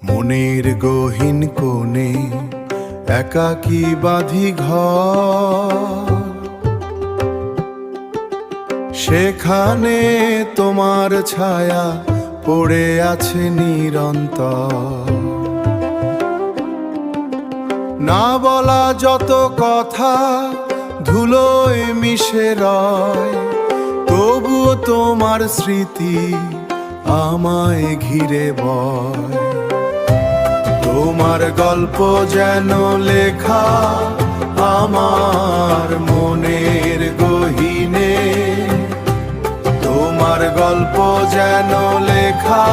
মনের গহীন কোণে একাকী বাঁধি ঘর, সেখানে তোমার ছায়া পড়ে আছে নিরন্তর। না বলা যত কথা ধুলোয় মিশে রয়, তবুও তোমার স্মৃতি আমায় ঘিরে বয়। তোমার গল্প যেন লেখা আমার মনের গহীনে, তোমার গল্প যেন লেখা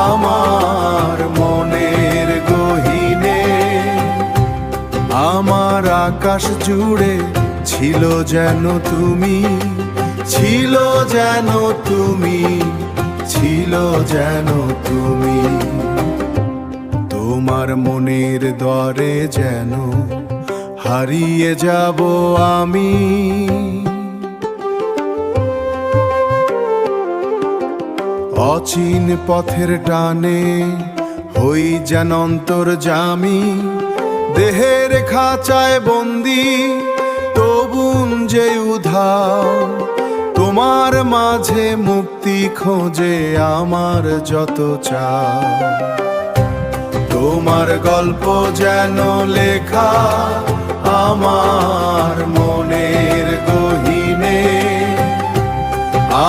আমার মনের গহীনে। আমার আকাশ জুড়ে ছিল যেন তুমি, ছিল যেন তুমি, ছিল যেন তুমি। তোমার মনের দ্বারে যেন হারিয়ে যাব আমি। অচিন পথের টানে হই যেন অন্তর্যামী, দেহের খাঁচায় বন্দি তবুন যে উধাও। তোমার মাঝে মুক্তি খোঁজে আমার যত চাও। তোমার গল্প যেন লেখা আমার মনের গহীনে,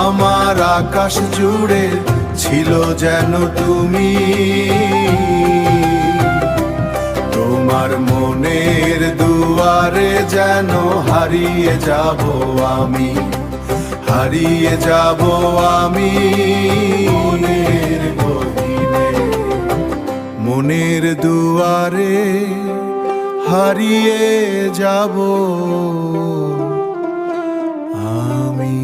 আমার আকাশ জুড়ে ছিল যেন তুমি। তোমার মনের দুয়ারে যেন হারিয়ে যাব আমি, হারিয়ে যাব আমি মনের গহীনে। মনের দুয়ারে হারিয়ে যাব আমি।